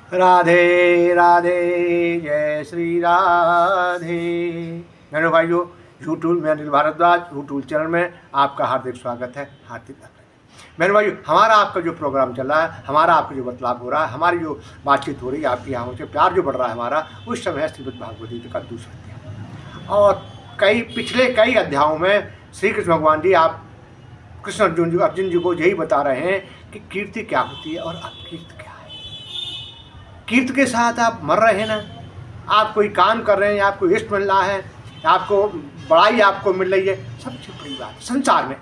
राधे राधे, जय श्री राधे। मेरे भाइयों, यूट्यूब में अनिल भारद्वाज यूट्यूब चैनल में आपका हार्दिक स्वागत है, हार्दिक अभिनंदन। मेरे भाइयों, हमारा आपका जो प्रोग्राम चल रहा है, हमारा आपका जो बदलाव हो रहा है, हमारी जो बातचीत हो रही है आपकी आँखों से, प्यार जो बढ़ रहा है हमारा, उस समय है श्रीमद् भागवत गीता का दूसरा अध्याय। और पिछले कई अध्यायों में श्री कृष्ण भगवान जी आप कृष्ण अर्जुन जी को यही बता रहे हैं कि कीर्ति क्या होती है और अपकीर्ति क्या है। कीर्ति के साथ आप मर रहे हैं ना, आप कोई काम कर रहे हैं, आपको यश मिल रहा है, आपको बड़ाई आपको मिल रही है, सबसे बड़ी बात संसार में,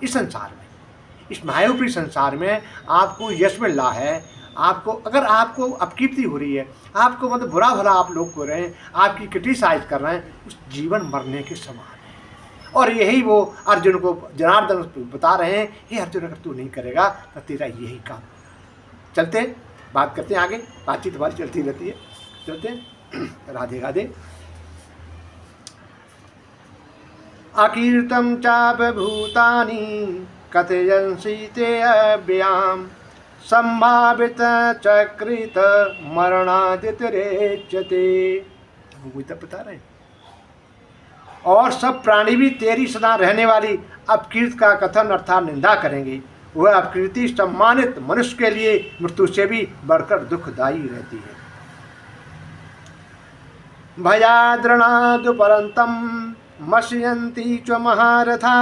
इस मायावी संसार में आपको यश मिल रहा है, आपको अगर आपको अपकीर्ति हो रही है, आपको मतलब बुरा भला आप लोग को रहे हैं, आपकी क्रिटिसाइज कर रहे हैं, उस जीवन मरने के समान है। और यही वो अर्जुन को जनार्दन बता रहे हैं, हे अर्जुन, अगर तू नहीं करेगा तो तेरा यही काम। चलते बात करते हैं आगे, बातचीत हमारी चलती रहती है, चलते हैं। राधे राधे। अकीर्तम चापभूतानि कथयंसि ते अव्ययाम संभावित चक्रित मरणादितरेच्यते। वो तो बता रहे हैं। और सब प्राणी भी तेरी सदा रहने वाली अपकीर्ति का कथन अर्थात निंदा करेंगे। वह अपकीर्ति सम्मानित मनुष्य के लिए मृत्यु से भी बढ़कर दुखदायी रहती है। भयाद्रणादुपरंतम मशयन्ति च महारथा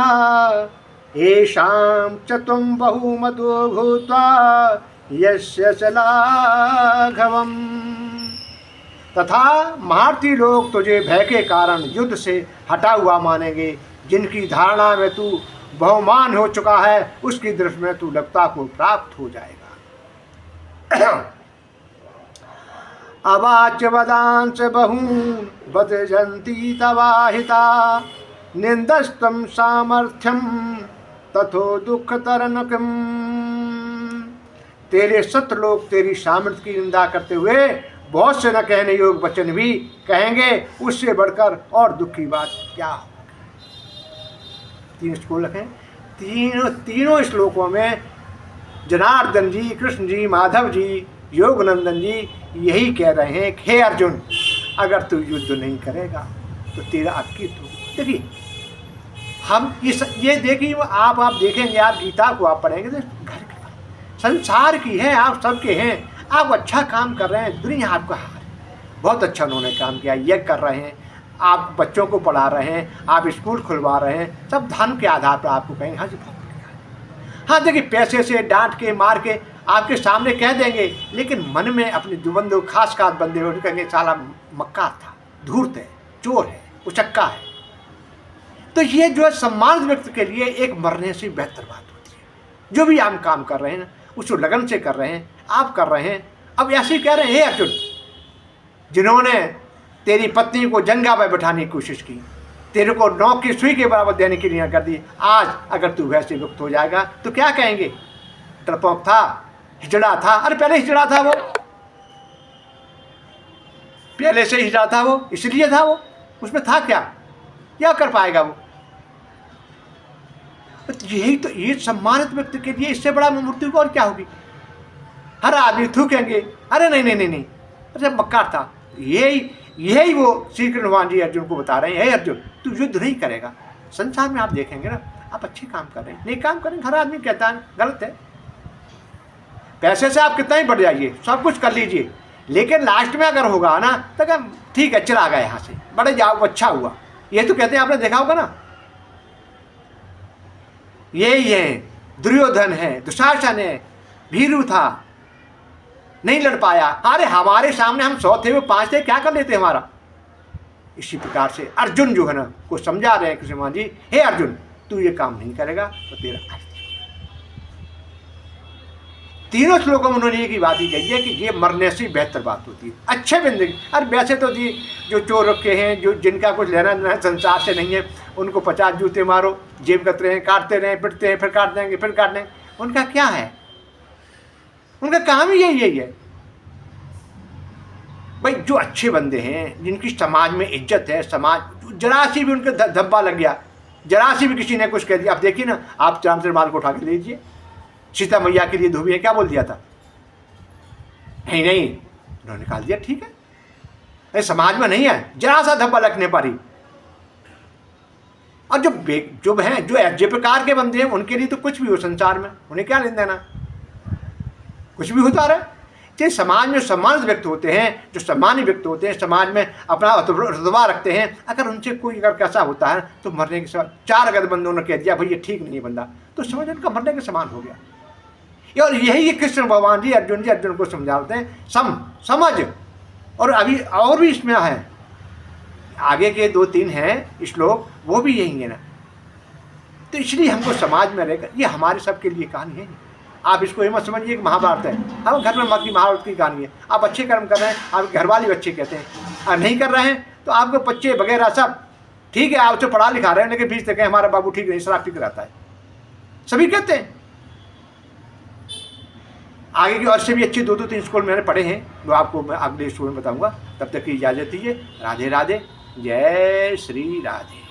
येषां च त्वं बहुमतो भूत्वा यस्य च लाघवम्। तथा महारथी लोग तुझे भय के कारण युद्ध से हटा हुआ मानेंगे, जिनकी धारणा में तू बहुमान हो चुका है, उसकी दृष्टि में तू लभता को प्राप्त हो जाएगा। अवाच्य वदांश बहून वदजन्ति तवाहिता निंदस्तम सामर्थ्यम तथो दुख तरनकम। तेरे सत लोग तेरी सामर्थ्य की निंदा करते हुए बहुत से न कहने योग्य वचन भी कहेंगे, उससे बढ़कर और दुख की बात क्या हो। तीन श्लोक हैं, तीनों श्लोकों में जनार्दन जी, कृष्ण जी, माधव जी, योगनंदन जी यही कह रहे हैं, हे अर्जुन, अगर तू युद्ध नहीं करेगा तो तेरा अपकीर्ति होगी। देखिए, हम ये देखिए, आप देखेंगे, आप गीता को आप पढ़ेंगे तो घर की संसार की है, आप सबके हैं, आप अच्छा काम कर रहे हैं, दुनिया आपका हार है। बहुत अच्छा उन्होंने काम किया, यज्ञ कर रहे हैं, आप बच्चों को पढ़ा रहे हैं, आप स्कूल खुलवा रहे हैं, सब धन के आधार पर आपको कहेंगे हाँ जी बहुत बढ़िया। हाँ देखिए, पैसे से डांट के मार के आपके सामने कह देंगे, लेकिन मन में अपने जो बंदे खास बंदे हो कहेंगे साला मक्कार था, धूर्त है, चोर है, उचक्का है। तो ये जो है सम्मान व्यक्ति के लिए एक मरने से बेहतर बात होती है। जो भी आप काम कर रहे हैं ना, उसको लगन से कर रहे हैं, आप कर रहे हैं। अब ऐसे ही कह रहे हैं, हे अर्जुन, जिन्होंने तेरी पत्नी को जंगा पर बैठाने की कोशिश की, तेरे को नौक की सुई के बराबर देने की नियत कर दी, आज अगर तू वैसे मुक्त हो जाएगा तो क्या कहेंगे? डरपोक था, हिजड़ा था। अरे पहले हिजड़ा था, वो पहले से हिजड़ा था, वो इसलिए था, वो उसमें था क्या कर पाएगा वो? यही तो, ये सम्मानित व्यक्ति के लिए इससे बड़ा मृत्यु को और क्या होगी? हर आदमी थूकेंगे, अरे नहीं, अरे मक्कार था। यही वो श्री कृष्ण भगवान जी अर्जुन को बता रहे हैं, हे अर्जुन, तू युद्ध नहीं करेगा। संसार में आप देखेंगे ना, आप अच्छे काम कर रहे हैं, नहीं काम करेंगे, हर आदमी कहता है गलत है। पैसे से आप कितना ही बढ़ जाइए, सब कुछ कर लीजिए, लेकिन लास्ट में अगर होगा ना तो क्या, ठीक है चला गया यहाँ से, बड़े जाओ, अच्छा हुआ। ये तो कहते हैं, आपने देखा होगा ना, यही है, दुर्योधन है, दुशासन है, भीरू था, नहीं लड़ पाया। अरे हमारे सामने हम 100 थे, वो 5 थे, क्या कर लेते हमारा? इसी प्रकार से अर्जुन जो है ना, को समझा रहे हैं कृष्ण भगवान जी, हे अर्जुन, तू ये काम नहीं करेगा तो तेरा। तीनों श्लोकों में उन्होंने एक ही बात ही कही है कि ये मरने से बेहतर बात होती है, अच्छे जिंदगी। अरे वैसे तो जी जो चोर रखे हैं, जो जिनका कुछ लेना देना संसार से नहीं है, उनको 50 जूते मारो, जेब कतरे हैं, काटते रहें, पिटते हैं, फिर काट देंगे, फिर काट देंगे, उनका क्या है? उनका काम ही यही है भाई। जो अच्छे बंदे हैं, जिनकी समाज में इज्जत है, समाज जरा सी भी उनके धब्बा लग गया, जरा सी भी किसी ने कुछ कह दिया, आप देखिए ना, आप रामचंद्र को उठा के लीजिए, सीता मैया के लिए धोबी है क्या बोल दिया था? नहीं, उन्होंने निकाल दिया, ठीक है। ये समाज में नहीं है जरा सा धब्बा लगने पर ही। और जो हैं, जो प्रकार के बंदे हैं, उनके लिए तो कुछ भी हो संसार में, उन्हें क्या लेन देना, कुछ भी होता रहे। चाहे समाज में सम्मानित व्यक्ति होते हैं, जो सम्मानित व्यक्ति होते हैं, समाज में अपना रुतबा रखते हैं, अगर उनसे कोई अगर कैसा होता है तो मरने के समय 4 अगर बंदों ने कह दिया भाई ये ठीक नहीं है बंदा, तो समझ उनका मरने के समान हो गया। और यही कृष्ण भगवान जी अर्जुन को समझाते हैं, समझ। और अभी और भी इसमें है, आगे के 2-3 हैं श्लोक, वो भी यही है ना। तो इसलिए हमको समाज में रहकर, ये हमारे सबके लिए कहानी है। आप इसको ये मत समझिए कि महाभारत है, हम घर में मत की महाभारत की कहानी है। आप अच्छे कर्म कर रहे हैं, आपके घर वाले बच्चे कहते हैं, और नहीं कर रहे हैं तो आपके बच्चे वगैरह सब ठीक है, आप तो पढ़ा लिखा रहे हैं, लेकिन फीस तक हमारा बाबू ठीक नहीं, शराब पी रहता है, सभी कहते हैं। आगे की और से भी अच्छे 2-3 स्कूल मैंने पढ़े हैं, वो आपको मैं अगले स्कूल में बताऊंगा। तब तक की इजाज़त दीजिए। राधे राधे, जय श्री राधे।